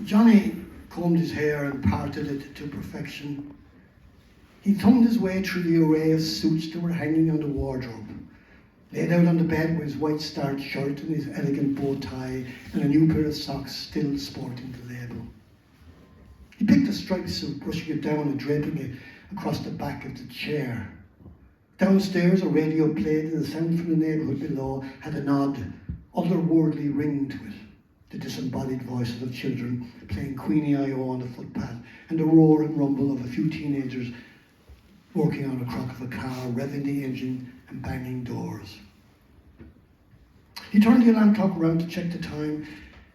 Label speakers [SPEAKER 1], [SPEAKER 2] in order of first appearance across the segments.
[SPEAKER 1] Johnny combed his hair and parted it to perfection. He thumbed his way through the array of suits that were hanging on the wardrobe. Laid out on the bed were his white starched shirt and his elegant bow tie and a new pair of socks still sporting the label. He picked a striped suit, brushing it down and draping it across the back of the chair. Downstairs, a radio played and the sound from the neighbourhood below had an odd, otherworldly ring to it. The disembodied voices of children playing Queenie I.O. on the footpath and the roar and rumble of a few teenagers working on a crock of a car, revving the engine and banging doors. He turned the alarm clock around to check the time,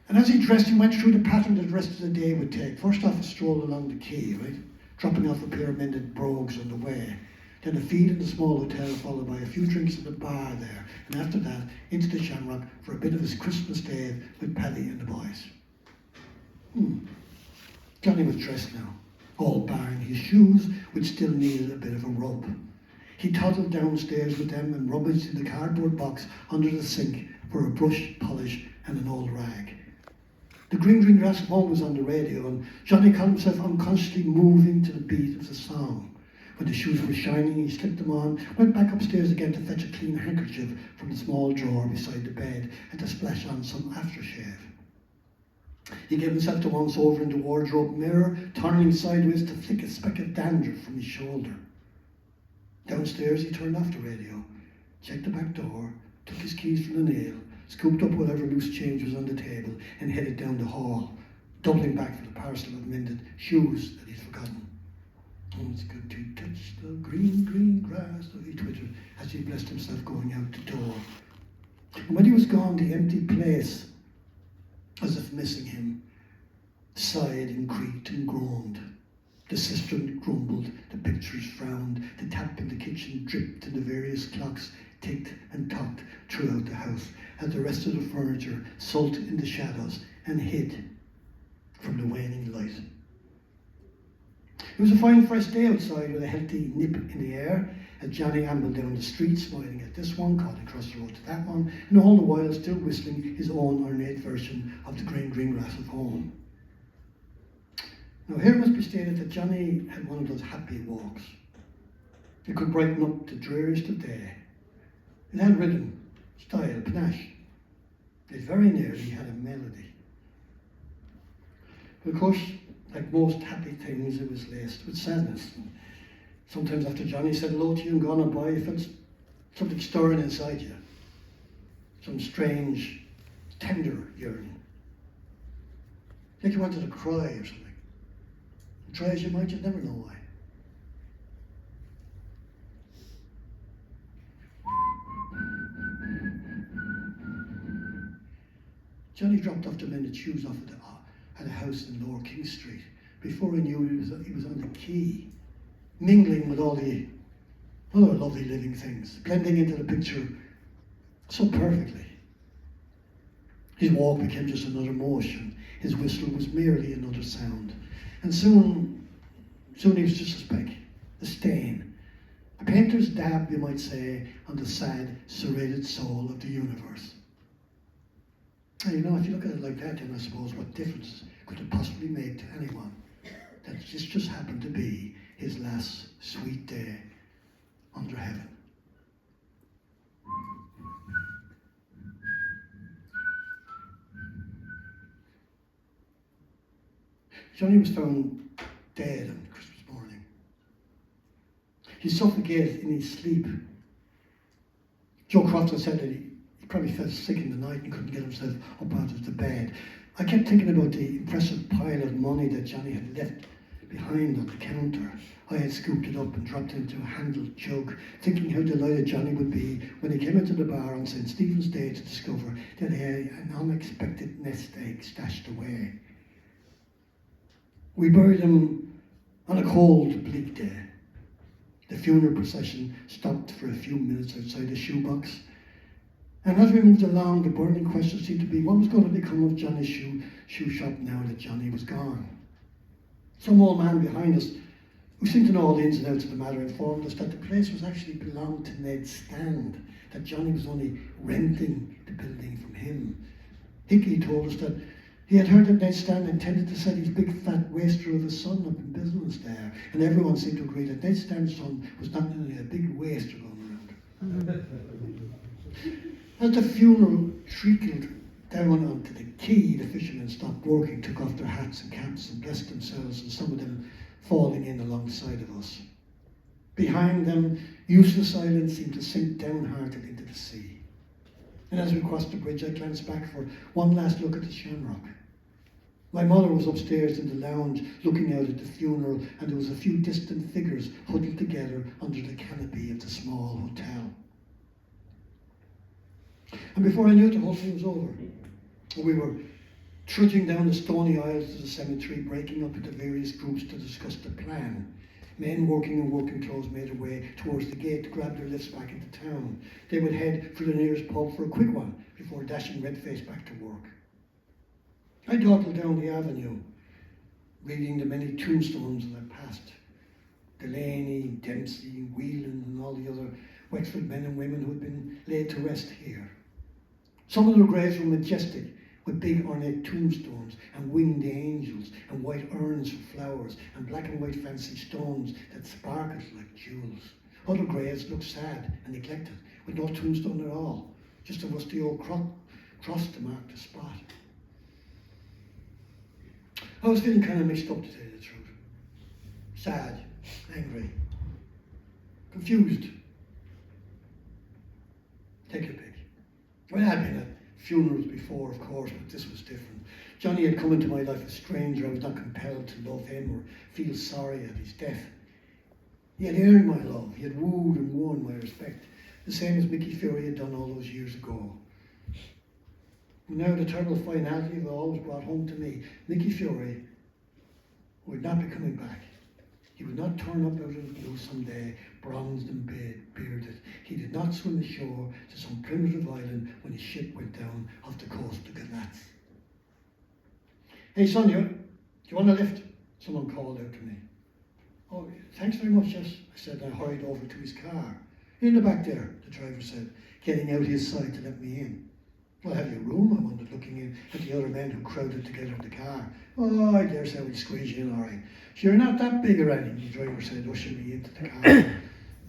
[SPEAKER 1] and as he dressed, he went through the pattern that the rest of the day would take. First off, a stroll along the quay, right? Dropping off a pair of mended brogues on the way. Then a feed in the small hotel, followed by a few drinks at the bar there. And after that, into the Shamrock for a bit of his Christmas Day with Paddy and the boys. Johnny was dressed now, all barring his shoes, which still needed a bit of a rub. He toddled downstairs with them and rummaged in the cardboard box under the sink for a brush, polish and an old rag. The Green Grass of Home was on the radio, and Johnny caught himself unconsciously moving to the beat of the song. When the shoes were shining, he slipped them on, went back upstairs again to fetch a clean handkerchief from the small drawer beside the bed and to splash on some aftershave. He gave himself to once over in the wardrobe mirror, turning sideways to flick a speck of dandruff from his shoulder. Downstairs, he turned off the radio, checked the back door, took his keys from the nail, scooped up whatever loose change was on the table, and headed down the hall, doubling back for the parcel of mended shoes that he'd forgotten. Oh, it's good to touch the green grass, he twittered as he blessed himself going out the door. And when he was gone, the empty place, as if missing him, sighed and creaked and groaned. The cistern grumbled, the pictures frowned, the tap in the kitchen dripped, and the various clocks ticked and tocked throughout the house, as the rest of the furniture sulked in the shadows and hid from the waning light. It was a fine fresh day outside with a healthy nip in the air as Johnny ambled down the street, smiling at this one, calling across the road to that one, and all the while still whistling his own ornate version of the Green Grass of Home. Now here must be stated that Johnny had one of those happy walks. It could brighten up the dreariest of day. It had rhythm, style, panache. It very nearly had a melody. But of course, like most happy things, it was laced with sadness. And sometimes after Johnny said hello to you and gone on by, you felt something stirring inside you. Some strange, tender yearning. Like you wanted to cry or something. And try as you might, you'd never know why. Johnny dropped off the mended shoes off at a house in Lower King Street. Before he knew he was on the quay, mingling with all the other lovely living things, blending into the picture so perfectly. His walk became just another motion. His whistle was merely another sound. And soon he was just a speck, a stain, a painter's dab, you might say, on the sad, serrated soul of the universe. And if you look at it like that, then I suppose what difference could it possibly make to anyone that this just happened to be his last sweet day under heaven? Johnny was found dead on Christmas morning. He suffocated in his sleep. Joe Crofton said that he probably felt sick in the night and couldn't get himself up out of the bed. I kept thinking about the impressive pile of money that Johnny had left behind on the counter. I had scooped it up and dropped it into a handled jug, thinking how delighted Johnny would be when he came into the bar on St. Stephen's Day to discover that he had an unexpected nest egg stashed away. We buried him on a cold, bleak day. The funeral procession stopped for a few minutes outside the shoebox. And as we moved along, the burning question seemed to be what was going to become of Johnny's shoe shop now that Johnny was gone. Some old man behind us, who seemed to know all the ins and outs of the matter, informed us that the place was actually belonged to Ned's stand, that Johnny was only renting the building from him. Hickey told us that He had heard that Ned Stan intended to set his big fat waster of a son up in business there, and everyone seemed to agree that Ned Stan's son was not only a big waster going around. As the funeral trickled down onto the quay, the fishermen stopped working, took off their hats and caps and blessed themselves, and some of them falling in alongside of us. Behind them, useless islands seemed to sink downhearted into the sea. And as we crossed the bridge, I glanced back for one last look at the shamrock. My mother was upstairs in the lounge looking out at the funeral, and there was a few distant figures huddled together under the canopy of the small hotel. And before I knew it, the whole thing was over. We were trudging down the stony aisles to the cemetery, breaking up into various groups to discuss the plan. Men working in working clothes made their way towards the gate to grab their lifts back into town. They would head for the nearest pub for a quick one before dashing red-faced back to work. I dawdled down the avenue, reading the many tombstones that I passed. Delaney, Dempsey, Whelan, and all the other Wexford men and women who had been laid to rest here. Some of their graves were majestic, with big ornate tombstones and winged angels and white urns for flowers and black and white fancy stones that sparkled like jewels. Other graves looked sad and neglected, with no tombstone at all, just a rusty old cross to mark the spot. I was feeling kind of mixed up, to tell you the truth. Sad, angry, confused. Take your pick. Well, I had been at funerals before, of course, but this was different. Johnny had come into my life a stranger. I was not compelled to love him or feel sorry at his death. He had earned my love. He had wooed and won my respect, the same as Mickey Fury had done all those years ago. And now the terrible finality of it all was brought home to me. Mickey Fury would not be coming back. He would not turn up out of the blue someday, bronzed and bearded. He did not swim ashore to some primitive island when his ship went down off the coast of Galatz. Hey, son, do you want a lift? Someone called out to me. Oh, thanks very much, yes, I said, and I hurried over to his car. In the back there, the driver said, getting out his side to let me in. Well, have you room? I wondered, looking in at the other men who crowded together in the car. Oh, I dare say we'll squeeze you in all right. So you're not that big or anything, the driver said, ushering me into the car.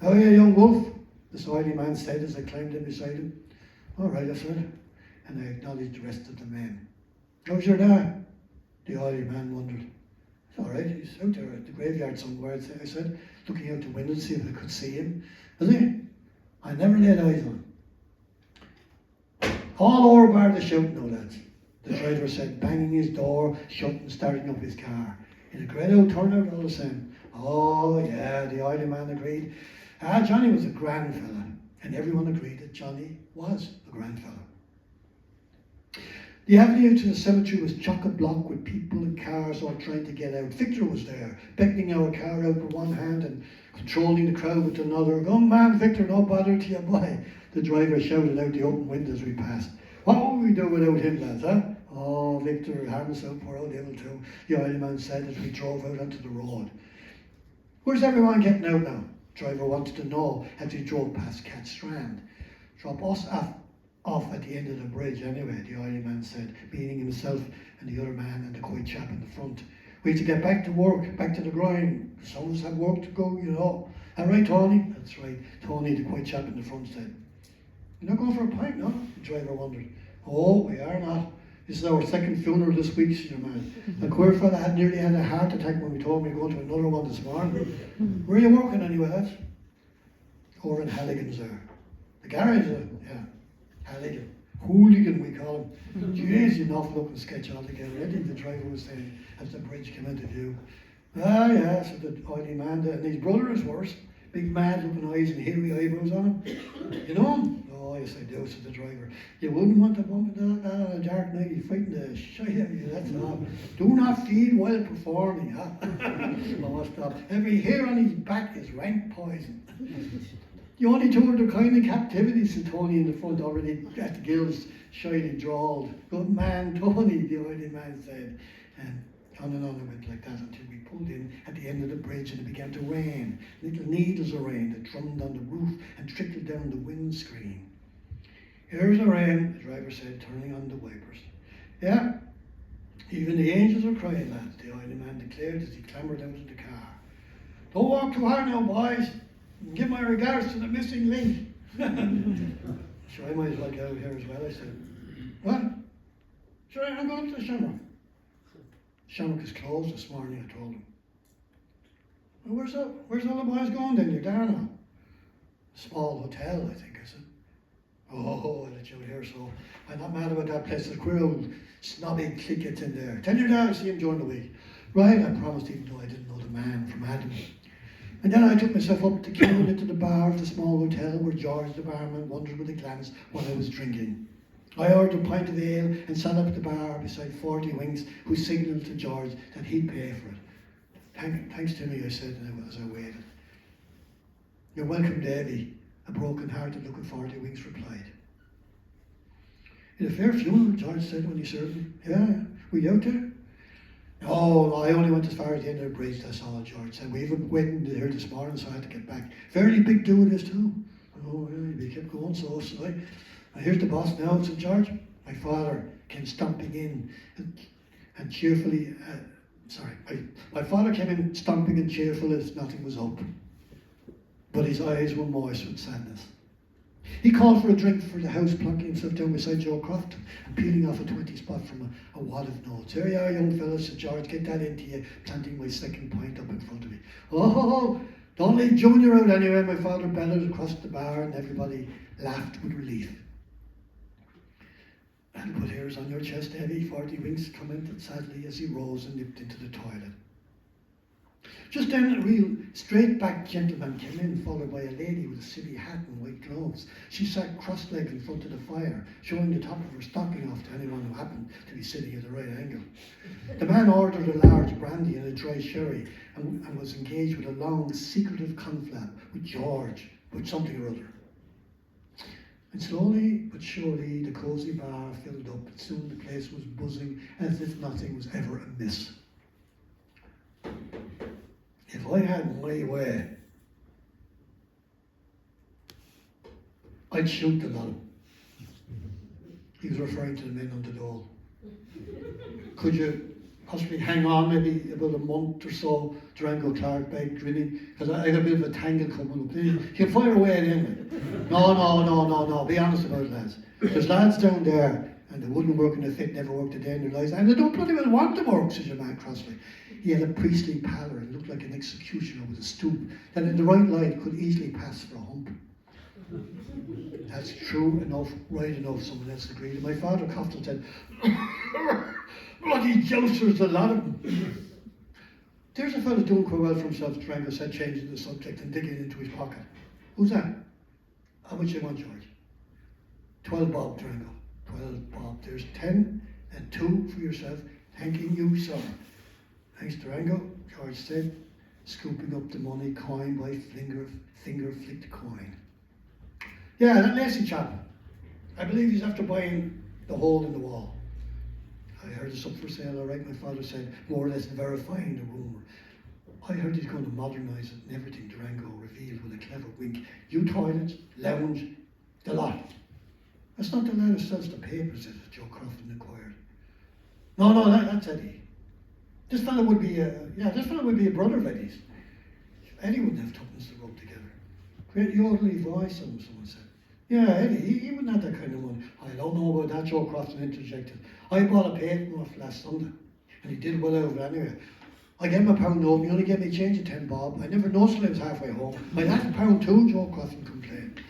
[SPEAKER 1] Oh, yeah, young wolf, the oily man said as I climbed in beside him. All right, I said, and I acknowledged the rest of the men. How's your dad? The oily man wondered. It's all right, he's out there at the graveyard somewhere, I said, looking out the window to see if I could see him. Is he? I never laid eyes on him. All over bar the shouting, no lads, the driver said, banging his door shut and starting up his car. It's a great old turnout all the same. Oh yeah, the oily man agreed. Johnny was a grand fella, and everyone agreed that Johnny was a grand fella. The avenue to the cemetery was chock-a-block with people and cars all trying to get out. Victor was there, beckoning our car out with one hand and controlling the crowd with another. Oh man, Victor, no bother to you, boy. The driver shouted out the open window as we passed. What would we do without him, lads, huh? Oh, Victor, harness out, poor old devil too, the oily man said as we drove out onto the road. Where's everyone getting out now? The driver wanted to know as we drove past Cat Strand. Drop us off at the end of the bridge anyway, the oily man said, meaning himself and the other man and the coy chap in the front. We had to get back to work, back to the grind. Some of us have work to go, you know. All right, Tony? That's right, Tony, the coy chap in the front said. You're not going for a pint, no? The driver wondered. Oh, we are not. This is our second funeral this week, senior man. A queer fella had nearly had a heart attack when we told him we were going to another one this morning. Where are you working anyway, lads? Over in Halligan's there. The garage, yeah. Halligan. Hooligan, we call him. Jeez, you awful looking sketch altogether. I think the driver was saying as the bridge came into view. Ah, yeah, said the oily man. And his brother is worse. Big mad looking eyes and hairy eyebrows on him. You know him? Oh, yes, I do, said the driver. You wouldn't want to bump into that on a dark night. He's fighting the shite out of you, that's all. Do not feed while performing, huh? Oh, stop. Every hair on his back is rank poison. You only two of the kind of captivity, said Tony in the front, already at the gills, shyly drawled. Good man, Tony, the oily man said. And on it went like that until we pulled in at the end of the bridge and it began to rain. Little needles of rain that drummed on the roof and trickled down the windscreen. Here's the rain, the driver said, turning on the wipers. Yeah, Even the angels were crying, lads, the oily man declared as he clambered out of the car. Don't walk too hard now, boys. And give my regards to the missing link. Sure, I might as well get out here as well, I said. What? Sure, I'm going to the Shamrock. Shamrock is closed this morning, I told him. Well, where's all the boys going then? You're down now. Small hotel, I think, I said. Oh, I let you out here, so I'm not mad about that place. The queer old snobby clique gets in there. Tell your dad I'll see him during the week. Right, I promised, even though I didn't know the man from Adam. And then I took myself up to queue into the bar of the small hotel where George, the barman, wondered with a glance what I was drinking. I ordered a pint of ale and sat up at the bar beside 40 Winks, who signalled to George that he'd pay for it. Thanks to me, I said as I waited. You're welcome, Davy, a broken-hearted looking 40 Winks replied. In a fair funeral, George said when he served me. Yeah, were you out there? Oh, I only went as far as the end of the bridge, that's all, George said. We even waited here this morning, so I had to get back. Fairly big do this too. Oh, yeah, we kept going, so I here's the boss now, said George. My father came stomping in and cheerfully, my father came in stomping and cheerful as nothing was up. But his eyes were moist with sadness. He called for a drink for the house, plunking himself down beside Joe Crofton and peeling off a 20 spot from a wad of notes. Here you are, young fellow, said George, get that into you, planting my second pint up in front of me. Oh, don't leave Junior out anyway, my father bellowed across the bar, and everybody laughed with relief. And put hairs on your chest, Evie, 40 Winks commented sadly as he rose and nipped into the toilet. Just then a real straight-backed gentleman came in, followed by a lady with a silly hat and white gloves. She sat cross-legged in front of the fire, showing the top of her stocking off to anyone who happened to be sitting at the right angle. The man ordered a large brandy and a dry sherry and was engaged with a long, secretive confab with George, with something or other. And slowly but surely the cosy bar filled up, and soon the place was buzzing as if nothing was ever amiss. If I had my way, I'd shoot the lot of them. He was referring to the men on the dole. Could you possibly hang on maybe about a month or so, Durango Clark begged, grinning, because I got a bit of a tangle coming up. He'll fire away at him. No, be honest about it, lads. There's lads down there, and they wouldn't work in a fit, never worked a day in their lives, and they don't bloody well want to work, says your man crossly. He had a priestly pallor and looked like an executioner with a stoop that in the right light could easily pass for a hump. That's true enough, right enough, someone else agreed. And my father coughed and said, bloody jousters, a lot of them. There's a fellow doing quite well for himself, Durango said, changing the subject and digging into his pocket. Who's that? How much you want, George? 12 bob, Durango. 12 bob. There's 10 and 2 for yourself. Thanking you, sir. Thanks, Durango, George said, scooping up the money coin by finger-flicked coin. Yeah, that lacy chap. I believe he's after buying the hole in the wall. I heard it's up for sale, all right, my father said, more or less verifying the rumour. I heard he's going to modernise it and everything, Durango revealed with a clever wink. New toilets, lounge, the lot. That's not the lad who sells the papers, is it? Joe Crofton inquired. No, that's Eddie. This fellow would be a brother of Eddie's. Eddie wouldn't have tuppence to rub together. Great yodeling voice, someone said. Yeah, Eddie, he wouldn't have that kind of money. I don't know about that, Joe Crofton interjected. I bought a patent off last Sunday, and he did well out of it anyway. I gave him a pound note, and he only gave me a change of 10 bob. I never noticed till I was halfway home. My last pound too, Joe Crofton complained.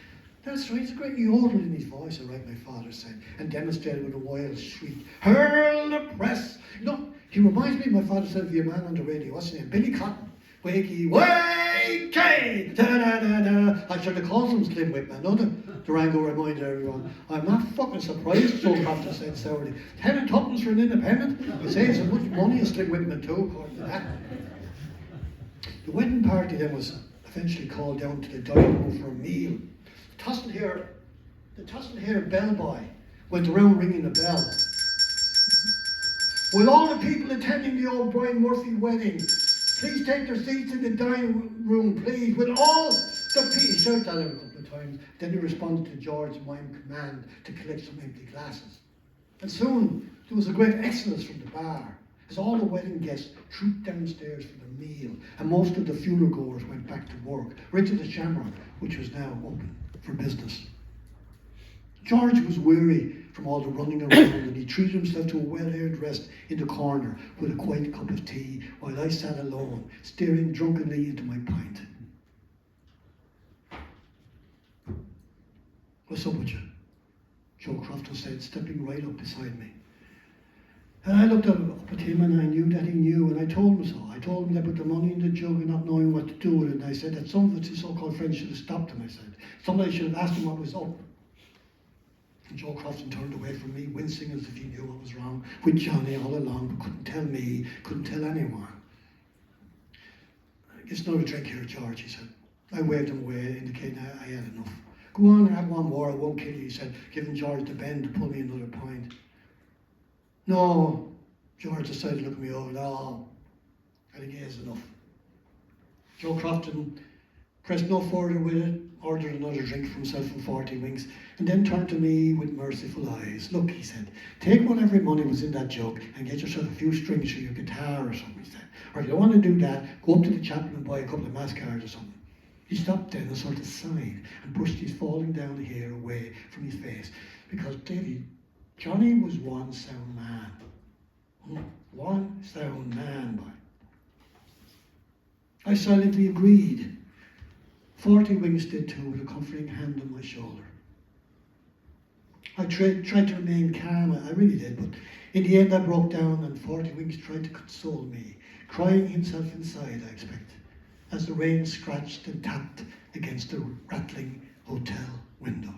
[SPEAKER 1] That's right, it's a great yodel in his voice, all right, my father said, and demonstrated with a wild shriek. Hurl the press! No, he reminds me, my father said, of your man on the radio, what's his name? Billy Cotton. Wakey, wakey! Da-da-da-da! I should have called him Slim Whitman, no? Durango reminded everyone. I'm not fucking surprised, Joe Crofton said sourly. 10 and tuppence for an independent? He saves as much money as Slim Whitman too, according to that. The wedding party then was eventually called down to the dining room for a meal. The tussle-haired bellboy went around ringing the bell. Will all the people attending the old Brian Murphy wedding please take their seats in the dining room, please? Will all the people... He shouted that out a couple of times. Then he responded to George's mime command to collect some empty glasses. And soon There was a great exodus from the bar, as all the wedding guests trooped downstairs for the meal, and most of the funeral goers went back to work, right to the Shamrock, which was now open for business. George was weary from all the running around, and he treated himself to a well-earned rest in the corner with a quiet cup of tea, while I sat alone, staring drunkenly into my pint. "What's up with you?" Joe Crofton said, stepping right up beside me. And I looked up at him, and I knew that he knew, and I told him so. I told him that with the money in the jug and not knowing what to do with it, and I said that some of his so-called friends should have stopped him, I said. Somebody should have asked him what was up. And Joe Crofton turned away from me, wincing as if he knew what was wrong with Johnny all along, but couldn't tell me, couldn't tell anyone. "It's not a drink here, George," he said. I waved him away, indicating I had enough. "Go on and have one more, I won't kill you," he said, giving George the bend to pull me another pint. "No," George decided to look at me over. "No, I think he has enough." Joe Crofton pressed no further with it, ordered another drink for himself and 40 winks, and then turned to me with merciful eyes. "Look," he said, "take whatever money was in that jug and get yourself a few strings for your guitar or something," he said. "Or if you don't want to do that, go up to the chapel and buy a couple of mass cards or something." He stopped then and sort of sighed and brushed his falling down hair away from his face, because Davy, Johnny was one sound man. One sound man, boy. I silently agreed. 40 winks did too, with a comforting hand on my shoulder. I tried to remain calm, I really did, but in the end I broke down, and 40 winks tried to console me, crying himself inside, I expect, as the rain scratched and tapped against the rattling hotel window.